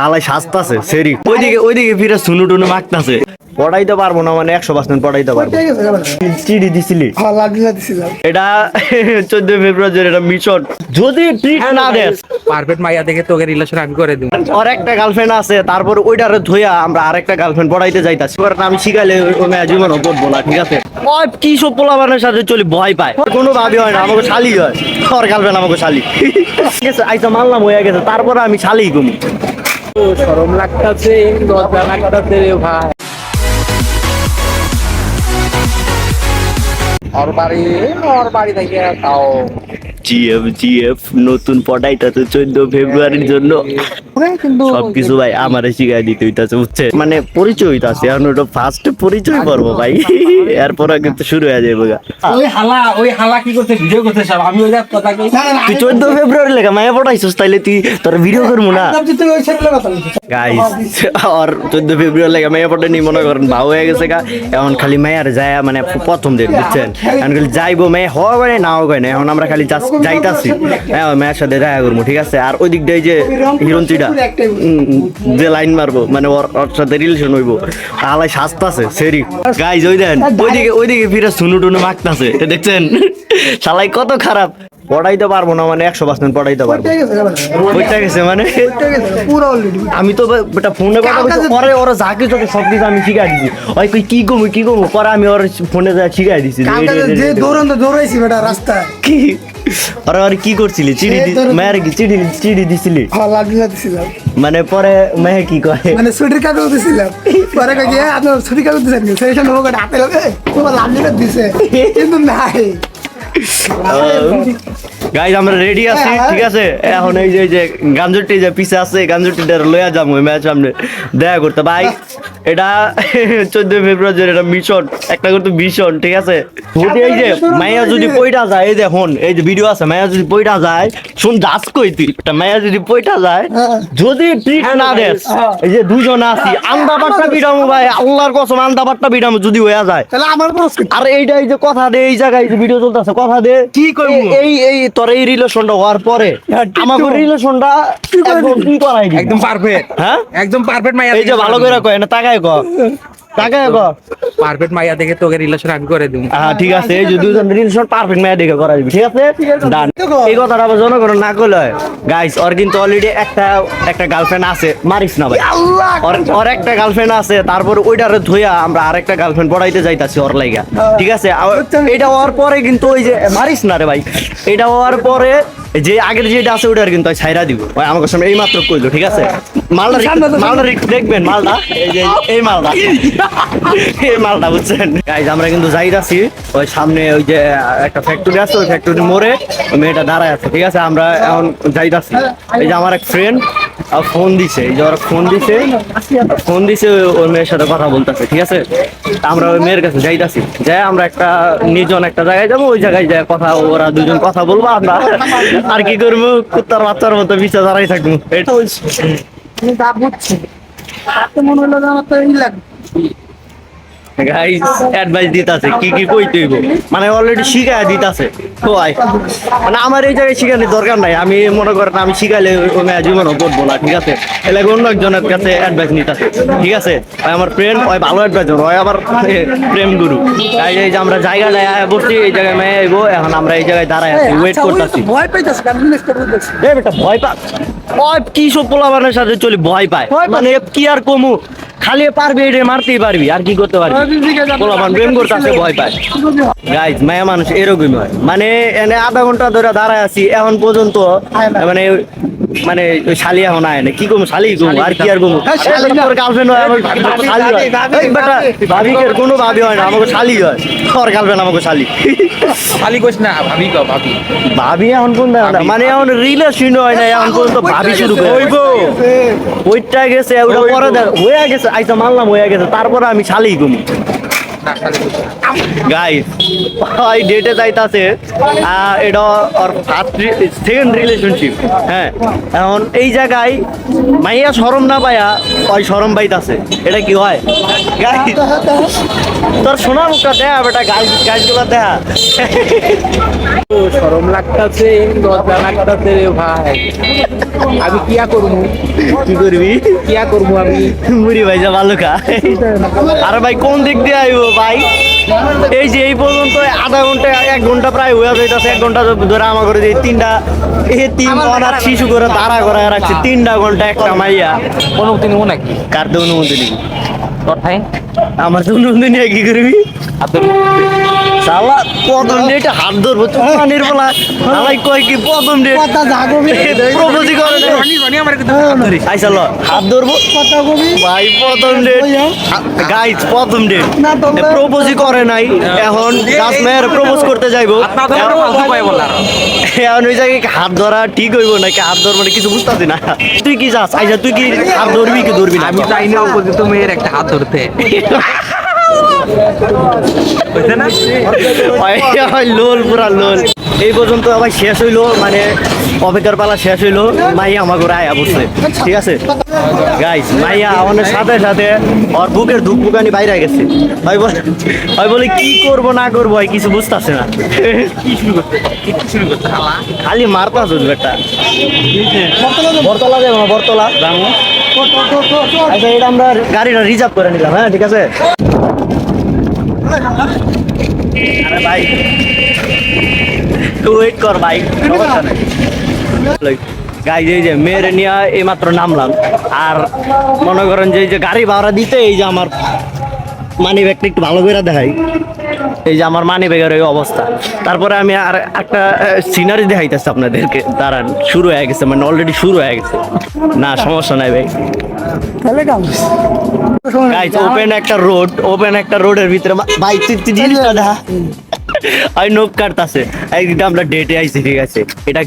আলাই শাস্তাছে সেরি ওইদিকে ফিরে শুনু টুনু মাগতাছে। পড়াইতে পারবো না মানে 100% পড়াইতে পারবো। চিঠি দিছিলি এটা 14 ফেব্রুয়ারি এটা মিশন যদি ট্রিট না দেস পারফেক্ট মাইয়া দেখে তোকে রিলেশন আমি করে দিব। আর একটা গার্লফ্রেন্ড আছে তারপর ওইটারে ধইয়া আমরা আরেকটা গার্লফ্রেন্ড পড়াইতে যাইতাছি। কারণ আমি শিখাইলে ওই মেয়ে জীবনও পড়বো না, ঠিক আছে? ওই কি সব পোলাবানের সাথে চলি ভয় পায়, কোনো ভাবি হয় না, আমাকে শালি হয়। ওর গার্লফ্রেন্ড আমাকে শালি ঠিক আছে, আইসা মানলাম হয়ে গেছে, তারপরে আমি শালি ঘুমি। শরম লাগতাছে, লজ্জা লাগতাছে রে ভাই। ওর বাড়ি থেকে তাও জিএফ নতুন পড়াইটা তো 14 ফেব্রুয়ারির জন্য কিন্তু সবকিছু ভাই আমারে শিখাই দিতে হইতাছে, বুঝছে? মানে পরিচয় হইতাছে, এখন ওটা ফার্স্ট পরিচয় পর্ব ভাই, এরপর কিন্তু শুরু হয়ে যাবে। ওই হালা কি করতে ভিডিও করতে সব আমি ওই কথা কই। তুই 14 ফেব্রুয়ারি লেখা মায়া পড়াইছিস, তাইলে তুই তোর ভিডিও করবো না গাইস? আর 14 ফেব্রুয়ারি লেখা মায়া পড়ানি মনে করেন ভাও হয়ে গেছে গা। এখন খালি মায়ার যায় মানে প্রথম দিন, বুঝছেন? এখন খালি যাইবো মেয়ে হওয়া হয় না হওয়া হয় না, এখন আমরা খালি যাইতাছি হ্যাঁ মেয়ের সাথে দেখা করবো, ঠিক আছে? আর ওই দিক দিয়ে যে হিরঞ্চিটা যে লাইন মারবো মানে ওর সাথে রিলেশন হইবো, আলাই শাস্তাছে সেরি গাইজ। ওই দেন ওইদিকে ফিরে শুনু টুনু মাগতাছে, দেখছেন? শালাই কত খারাপ। পড়াইতে পারবো না মানে 100% পড়াইতে পারবো। বুঝতে গেছে মানে আমি তো বেটা ফোনে কথা বলছি, পরে ওরা যা কিছু সবকিছু আমি শিখাই দিছি। ওই কই কি কমু পরে আমি ওর ফোনে যা শিখাই দিছি। দৌড়াইছি বেটা রাস্তায় কি ওরা কি করছিলি? মায়ের কি চিঠি দিছিলি? মানে পরে মেয়ে কি কয় মানে ছুটির কাগজ দিছিলাম, পরে কই আপনি ছুটির কাগজ দিছেন সেই সময় লোক হাতে লাগে তোমার লাভ দিছে কিন্তু নাই। গাইজ আমরা রেডি আছি, ঠিক আছে? এখন এই যে গাঞ্জুটি যে পিছে আছে গাঞ্জুটিটা লইয়া যাবো ম্যাচ সামনে দেখা করতে ভাই। এটা 14 ফেব্রুয়ারি এটা মিশন, একটা করতে মিশন, ঠিক আছে? যদি এই যে মাইয়া যদি পয়টা যায়, এই দেখুন এই যে ভিডিও আছে, মাইয়া যদি পয়টা যায়, শুন দাস কই তুই, মাইয়া যদি পয়টা যায় যদি ট্রিট না দেস, এই যে দুজন আছি আন্দা বাট্টা বিড়ামু ভাই, আল্লাহর কসম আন্দা বাট্টা বিড়ামু যদি হয়ে যায়। তাহলে আমার প্রশ্ন আর এইটা এই যে কথা দে, এই জায়গায় যে ভিডিও চলতেছে কথা দে কি করবো? এই তোর এই রিলেশনটা হওয়ার পরে আমাকে রিলেশনটা একদম কি করাই দিবি? একদম পারফেক্ট, হ্যাঁ একদম পারফেক্ট মাইয়া। এই যে ভালো করে কয় না, তাকায় কর পারফেক্ট মাইয়া দেখে তোকে রিলেশন আমি করে দিব। হ্যাঁ ঠিক আছে, এই যে দুজন রিলেশন পারফেক্ট মেয়ে দেখে করা দিবি, ঠিক আছে? ডান। এই কথাটা আবার জনগণ না কইলে গাইস, ওর কিন্তু অলরেডি একটা গার্লফ্রেন্ড আছে, মারিস না ভাই। ওর একটা গার্লফ্রেন্ড আছে, তারপর ওইটারে ধইয়া আমরা আরেকটা গার্লফ্রেন্ড পড়াইতে যাইতাছি ওর লাইগা, ঠিক আছে? এটা হওয়ার পরে কিন্তু ওই যে মারিস না রে ভাই, এটা হওয়ার পরে যে আগের যেটা আছে ওটার কিন্তু ছাইরা দিব ভাই। আমাকে সামনে এই মাত্র কইলো, ঠিক আছে? মালটা দেখবেন, মালটা এই যে এই মালটা এই মালটা, বুঝছেন গাইজ? আমরা কিন্তু যাইতাছি ওই সামনে, ওই যে একটা ফ্যাক্টরি আছে, ওই ফ্যাক্টরির মোড়ে ওই মেয়েটা দাঁড়ায় আছে, ঠিক আছে? আমরা এখন যাইতাছি। এই যে আমার এক ফ্রেন্ড ফোন দিছে, এই যে ওরা ফোন দিছে ওই মেয়ের সাথে কথা বলতেছে, ঠিক আছে? আমরা ওই মেয়ের কাছে যাইতাছি, যাই আমরা একটা নির্জন একটা জায়গায় যাবো, ওই জায়গায় যাই কথা, ওরা দুজন কথা বলবো, আমরা আর কি করবো কুত্তার বাচ্চার মতো পিছিয়ে দাঁড়াই থাকবো। এটা মনে হলো আমার তো এই লাগবে গাইস অ্যাডভাইস দিতাছে কি কইতে হইব, মানে অলরেডি শিখায় দিতাছে। কই মানে আমার এই জায়গায় শিখানোর দরকার নাই, আমি মনে করেন আমি শিখাইলে ওই মেয়ে জীবনও পড়বো না, ঠিক আছে? এলাকা অন্য একজনের কাছে অ্যাডভাইস নিতাছে, ঠিক আছে? ওই আমার ফ্রেন্ড, ওই ভালো অ্যাডভাইজার, ওই আবার প্রেম গুরু। গাইস এই যে আমরা জায়গাটায় বসছি, এই জায়গায় মেয়ে আইব, এখন আমরা এই জায়গায় দাঁড়ায় আছি, ওয়েট করতেছি। ভয় পাইতেছে এই বেটা ভয় পা, ওই কি সব পোলাবানের সাথে চলি ভয় পায়, মানে কি আর কমু, খালি পারবি এটা মারতেই পারবি, আর কি করতে পারবি? পোলাপান প্রেম করতেছে ভয় পায়। গাইজ মায়া মানুষ এরকমই হয়, মানে এনে আধা ঘন্টা ধরে দাঁড়ায় আছি এখন পর্যন্ত, মানে মানে ওই শালি এখন আয় না, কি কমু শালি কমু আর কি আর কমু? তোর গার্লফ্রেন্ড হয় আমার শালি হয়, বেটা ভাবিকের কোনো ভাবি হয় না, আমাকে শালি হয়। তোর গার্লফ্রেন্ড আমাকে শালি শালি কইস না, ভাবি কও ভাবি। ভাবি এখন কোন মানে এখন রিলেশন হয় না, এখন পর্যন্ত ভাবি শুরু করে ওইটা গেছে, ওটা পরে হয়ে গেছে, আইসা মানলাম হয়ে গেছে, তারপরে আমি শালি কমু। গাইস ওই ডেটে যাইতাছে এটা ওর ফার্স্ট সেকেন্ড রিলেশনশিপ। হ্যাঁ, এখন এই জায়গায় মাইয়া শরম না পায়া ওই শরম পাইতাছে, এটা কি হয়? গাইস তোর শোনা মুখটা দেখা বেটা, গাইস গাইসগুলো দেখা। শরম লাগতাছে, লজ্জা লাগতাছে রে ভাই। আমি কিয়া করবো, কি করবি? কিয়া করবো আমি? মুড়ি ভাই যা ভালো খা। আরে ভাই কোন দিক দিয়ে আইবো ভাই? এই যে এই পর্যন্ত আধা ঘন্টা 1 ঘন্টা প্রায় হয়ে যাইতাছে। 1 ঘন্টা ধরে আমার করে যে তিন অনাথ শিশু করে দাঁড়া করে রাখছে 3টা ঘন্টা একটা মাইয়া। অনুমতি নেবো নাকি? কার তো অনুমতি নেই? তোর ভাই আমার তো অনুমতি নিয়ে কি করবি? শালা প্রথম ডেটে হাত ধরবো চুপানির বলা শালাই কয় কি প্রথম ডেট কথা জাগবি প্রপোজই করে না। আইসা ল হাত ধরবো কথা কবি ভাই প্রথম ডেট গাইস, প্রথম ডেট না তোমরা প্রপোজই করে নাই, এখন জাস্ট মেয়ের প্রপোজ করতে যাইবো। এখন ওই জায়গায় হাত ধরা ঠিক হইব নাকি হাত ধরবো না কিছু বুঝতেছি না। তুই কি যাস? আইসা তুই কি হাত ধরবি কি ধরবি না? আমি চাই না উপযুক্ত মেয়ের একটা হাত ধরতে। লোল পুরা লোল। এই পর্যন্ত আবার শেষ হইলো, মানে অপেক্ষার পালা শেষ হইলো। মাইয়া আমার ঘরে আয়া বসছে, ঠিক আছে গাইস। মাইয়া আমাদের সাথে সাথে ওর বুকের ধুকপুকানি বাইরে গেছে। ভাই বলে কি করব না করবো ভাই কিছু বুঝতেছে না। খালি মারতা চলবে একটা বরতলা যাবো না, বরতলা আচ্ছা। এটা আমরা গাড়িটা রিজার্ভ করে নিলাম। হ্যাঁ ঠিক আছে। আরে ভাই ওয়েট কর ভাই, গাইজ এই যে মেয়েরে নিয়ে এইমাত্র নামলাম। আর মনে করেন যে এই যে গাড়ি ভাড়া দিতে এই যে আমার মানি ব্যাগটা একটু ভালো করে দেখাই। এই যে আমার মানি ব্যাগের এই অবস্থা। তারপরে আমি আর একটা সিনারি দেখাইতেছি আপনাদেরকে, দাঁড়ান। শুরু হয়ে গেছে, মানে অলরেডি শুরু হয়ে গেছে। না সমস্যা নাই ভাই। তাহলে কাম গাইজ ওপেন একটা রোডের ভিতরে ভাই তুই জিনিসটা দেখা আই নোক কাটতাছে। একদিন আমরা ডেটে আইছি, ঠিক আছে। এটা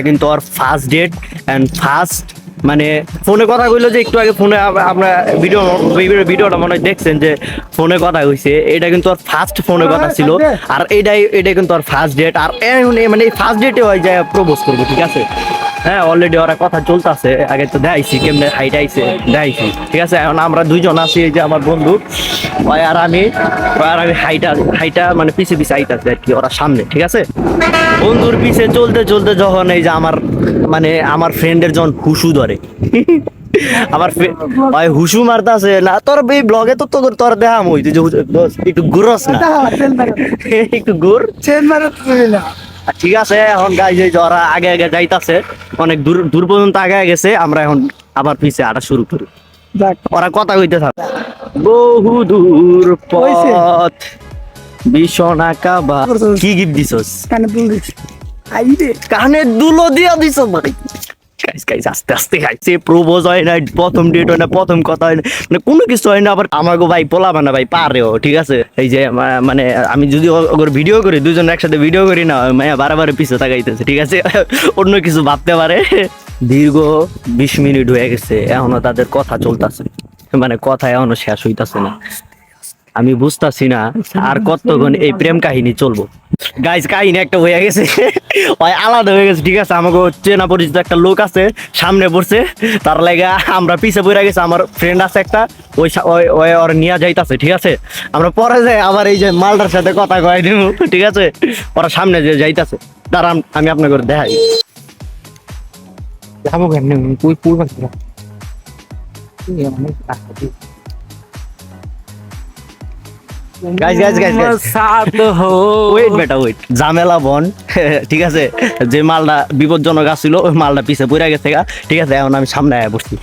কিন্তু ওর ফার্স্ট ডেট এন্ড ফার্স্ট, মানে ফোনে কথা কইলো যে একটু আগে ফোনে আমরা ভিডিওটা মনে হয় দেখছেন যে ফোনে কথা কইছে। এটা কিন্তু ওর ফার্স্ট ফোনে কথা ছিল। আর এটা কিন্তু ওর ফার্স্ট ডেট। আর মানে ফার্স্ট ডেটে হয় যায় প্রপোজ করবো, ঠিক আছে। হ্যাঁ অলরেডি ওরা কথা চলতেছে। আগে তো দেখাইছি কেমনে হাইট আইছে, দেখাইছি, ঠিক আছে। এখন আমরা দুইজন আছি, এই যে আমার বন্ধু আর আমি হাইটা মানে পিছে আইতাছে আর কি, ওরা সামনে, ঠিক আছে। বন্ধুর পিছে চলতে চলতে যখন এই যে আমার ফ্রেন্ডের যখন হুসু ধরে আমার ভাই হুসু মারতাছে না। তোর এই ব্লগে তো তোর দেখাম হই যে একটু ঘুরস না, একটু ঘুর চেন মারা না। ঠিক আছে। এখন গাইজ এই যে ওরা আগে যাইতাছে, অনেক দূর পর্যন্ত আগে গেছে। আমরা এখন আবার পিছে আটা শুরু করি। ওরা কথা কইতে থাকে, বহু দূর পথ বিছনা কাবা। কি গিফট দিছস? কানে দুল দিছি। আইরে কানে দুলো দিয়া দিছ ভাই। গাইস আস্তে আস্তে খাইছে। প্রপোজ হয় না, প্রথম ডেট হয় না, প্রথম কথা হয় না, মানে কোনো কিছু হয় না। আবার আমাকে ভাই পোলা বানা ভাই পারেও, ঠিক আছে। এই যে মানে আমি যদি ওর ভিডিও করি, দুজন একসাথে ভিডিও করি না, মায়া বারে পিছে তাকাইতেছে, ঠিক আছে। অন্য কিছু ভাবতে পারে। দীর্ঘ 20 মিনিট হয়ে গেছে, এখনো তাদের কথা চলতেছে, মানে কথা এখনো শেষ হইতাছে না। আমি বুঝতাছি না আর কতক্ষণ এই প্রেম কাহিনী চলবো। গাইজ কাহিনী একটা হয়ে গেছে, ওই আলাদা হয়ে গেছে, ঠিক আছে। আমাকে চেনা পরিচিত একটা লোক আছে, সামনে পড়ছে, তার লাগে আমরা পিছে পড়ে গেছে। আমার ফ্রেন্ড আছে একটা, ওই ওর নিয়ে যাইতাছে, ঠিক আছে। আমরা পরে যাই আবার এই যে মালটার সাথে কথা কয় দিব, ঠিক আছে। ওরা সামনে যে যাইতাছে, দাঁড়ান আমি আপনাকে দেখাই। যাবো কেমনে তুই পূর্ব ঝামেলা বন, ঠিক আছে। যে মালটা বিপজ্জনক আছিল ওই মালটা পিছে পড়ে গেছে, ঠিক আছে। এখন আমি সামনে আয়া পড়ছি,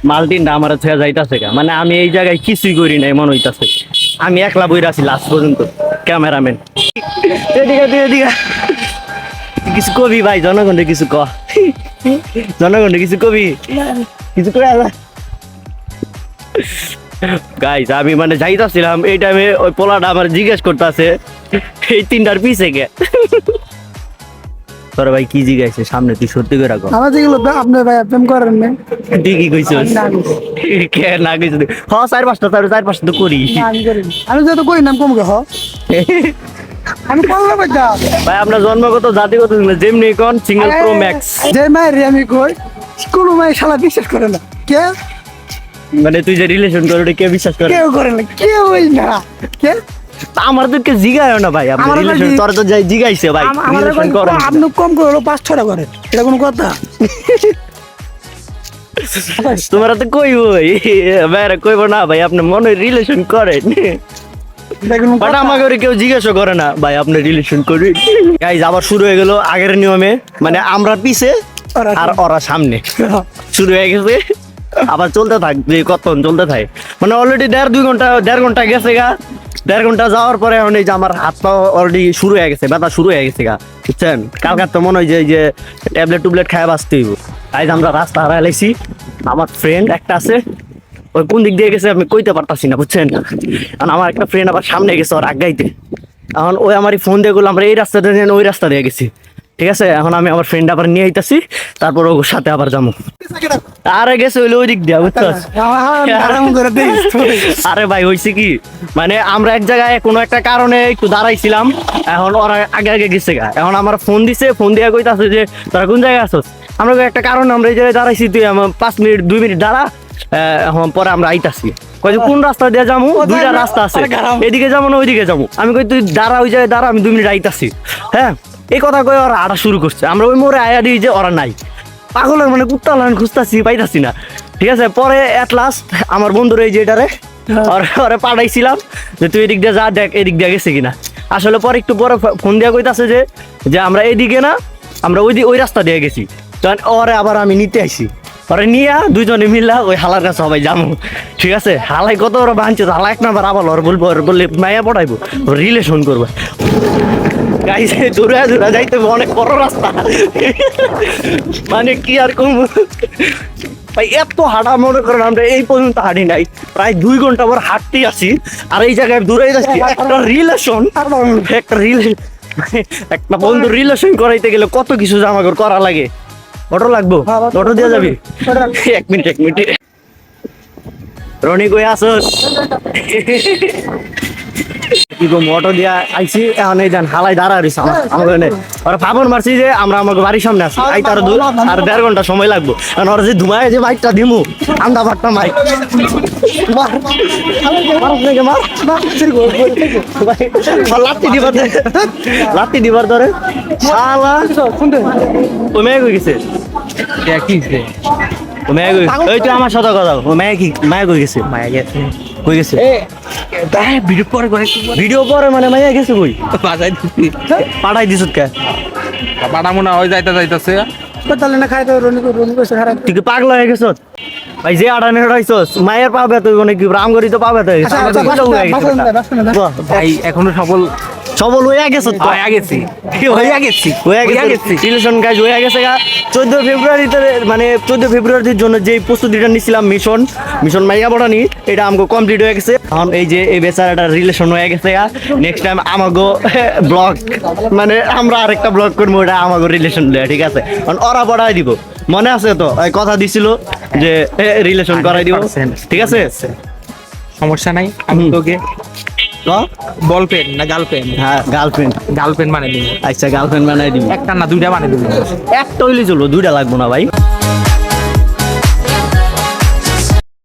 মালটিনটা আমার ছেড়ে যাইতাছে, মানে আমি এই জায়গায় কিছুই করি নাই মনে হইতাছে। আমি একলা বইরা আছি লাস্ট পর্যন্ত। ক্যামেরাম্যান কিছু কবি ভাই, জনগণের কিছু ক, জনগণের কিছু কবি, কিছু করে গাইস। আমি মানে যাইতাছিলাম এই টাইমে ওই পোলাটা আমার জিজ্ঞেস করতেছে এই 3টার পিছে কে। তোরা ভাই কি জিগাইছে সামনে তুই সত্যি করে রাখো আমার যেগুলো আপনার ভাই প্রেম করেন না তুই কি কইছিস কে না কইছিস হ্যাঁ 4-5টা তো করি আমি করি না। আমি যেহেতু করি নাম কম হ আমি পারলাম এটা ভাই আপনার জন্মগত জাতিগত যেমনি কোন সিঙ্গেল প্রো ম্যাক্স যে মায়ের আমি কই কোনো মায়ের শালা বিশ্বাস করে না কে মানে তুই যে রিলেশন করে ওটা কে বিশ্বাস করে কেউ করে না কেউই না কে আমার তো কে জিগায় না ভাই আপনি আমার রিলেশন ভাই- তোর তো যাই জিগাইছে ভাই আমার রিলেশন করেন আপনি কম করে হলো 5-6টা করে এটা কোনো কথা তোমার তো কই ওই ভাই কইব না ভাই আপনি মনে রিলেশন করেন এটা কোনো বাট কথা? আমাকে ওরে কেউ জিজ্ঞাসা করে না ভাই আপনি রিলেশন করেন গাইজ আবার শুরু হয়ে গেল আগের নিয়মে মানে আমরা পিছে ওরা আর ওরা সামনে শুরু হয়ে গেছে আবার চলতে থাক যে কতক্ষণ চলতে থাকে মানে অলরেডি 1.5 ঘন্টা গেছে গা 1.5 ঘন্টা যাওয়ার পরে এখন এই যে আমার হাত পা অলরেডি শুরু হয়ে গেছে ব্যথা শুরু হয়ে গেছে গা বুঝছেন কালকার তো মনে হয় যে এই যে ট্যাবলেট খায় বাঁচতে হইব তাই আমরা রাস্তা হারাই লাইছি আমার ফ্রেন্ড একটা আছে ওই কোন দিক দিয়ে গেছে আমি কইতে পারতাছি না বুঝছেন কারণ আমার একটা ফ্রেন্ড আবার সামনে গেছে ওর আগাইতে এখন ওই আমারই ফোন দিয়ে গেলো আমরা এই রাস্তা দিয়ে ওই রাস্তা দিয়ে গেছি ঠিক আছে এখন আমি আমার ফ্রেন্ড আবার নিয়ে আইতাছি তারপর ওর সাথে আবার যাবো আরে গেছে হইলো ওই দিক দিয়া বুঝছস আরাম করে দেই আরে ভাই হইছে কি মানে আমরা এক জায়গায় কোনো একটা কারণে একটু দাঁড়াইছিলাম এখন ওরা আগে আগে গেছে গা এখন আমার ফোন দিছে ফোন দিয়ে কইতাছে যে তোরা কোন জায়গায় আছস আমরা একটা কারণ আমরা এই জায়গায় দাঁড়াইছি তুই আমার 5 মিনিট 2 মিনিট দাঁড়া এখন পরে আমরা আইতাছি কই যে কোন রাস্তা দিয়ে যাবো দুইটা রাস্তা আছে এদিকে যাবো না ওইদিকে যাবো আমি কই তুই দাঁড়া ওই জায়গায় দাঁড়া আমি 2 মিনিট আইতাছি হ্যাঁ এই কথা কই ওরা আড়া শুরু করছে আমরা ওই মোড়ে আয়া দিই যে ওরা নাই পাগলের মানে কুত্তা লাইন খুঁজতাছি পাইতাছি না ঠিক আছে পরে এট লাস্ট আমার বন্ধুর এই যেটারে ওরে পাঠাইছিলাম যে তুই এদিক দিয়ে যা দেখ এদিক দিয়ে গেছে কিনা আসলে পরে একটু পরে ফোন দিয়া কইতাছে যে আমরা এদিকে না আমরা ওই রাস্তা দিয়ে গেছি তখন ওরে আবার আমি নিতে আইছি ওরে নিয়া দুইজনে মিল্লা ওই হালার কাছে সবাই যাবো ঠিক আছে হালাই কত ওরা বানছে হালা 1 নাম্বার আবার ওর বলবো ওর বললে মায়া পড়াইবো রিলেশন করবো গাইছে দূরে যাইতে হবে, অনেক বড় রাস্তা মানে কি আর কম ভাই এত হাঁটা মনে করেন আমরা এই পর্যন্ত হাঁটি নাই প্রায় 2 ঘন্টা পর হাঁটতেই আসি আর এই জায়গায় দূরে যাচ্ছি একটা রিলেশন একটা বন্ধু রিলেশন করাইতে গেলে কত কিছু জামাকাপড় করা লাগে অটো লাগবো অটো দিয়ে যাবি 1 মিনিট রনি কই আসস কি গো মোটর দিয়া আইছি এখন এই দেন হালাই দাঁড়া রইছে আমাকে নে আর ফাবন মারছি যে আমরা আমাকে বাড়ির সামনে আছি আই তার দূর আর 1.5 ঘন্টা সময় লাগবো কারণ ওরা যে ধুমায় যে বাইকটা দিমু আন্দা ভাটটা মাইক মার লাত্তি দিবার ধরে শালা ও মেয়ে কই গেছে কিছে ও মেয়ে কই এই তুই আমার সাথে কথা ও মেয়ে কই গেছে মায়া গেছে কই গেছে এ তাই ভিডিও পরে করে ভিডিও পরে মানে মাইয়া গেছে কই বাজাই দিছি পাঠাই দিছত কে বাড়া মনে হয় যাইতাছে তাহলে না খাই তো রনি কইছে খারাপ তুই কি পাগল হয়ে গেছত ভাই যে আড়ানে হইছস মায়ের পাবে তুই মানে কি রামগরি তো পাবে তো ভাই এখনো সবল হয়ে গেছত তো হয়ে গেছি রিলেশন গাইজ হয়ে গেছে 14 ফেব্রুয়ারিতে মানে 14 ফেব্রুয়ারির জন্য যে প্রস্তুতিটা নিছিলাম মিশন মাইয়া বড়ানি এটা আমাকে কমপ্লিট হয়ে গেছে এখন এই যে এই বেচারাটা রিলেশন হয়ে গেছে নেক্সট টাইম আমাকে ব্লগ মানে আমরা আরেকটা ব্লগ করবো ওটা আমাকে রিলেশন দেয় ঠিক আছে কারণ ওরা পড়াই দিব মনে আছে তো এই কথা দিছিল যে রিলেশন করাই দিব ঠিক আছে সমস্যা নাই আমি তোকে বলফ্রেন্ড না গার্লফ্রেন্ড হ্যাঁ গার্লফ্রেন্ড মানে দিব আচ্ছা গার্লফ্রেন্ড বানাই দিবি একটা না দুইটা মানে দিব একটা হইলে চলবো 2টা লাগবো না ভাই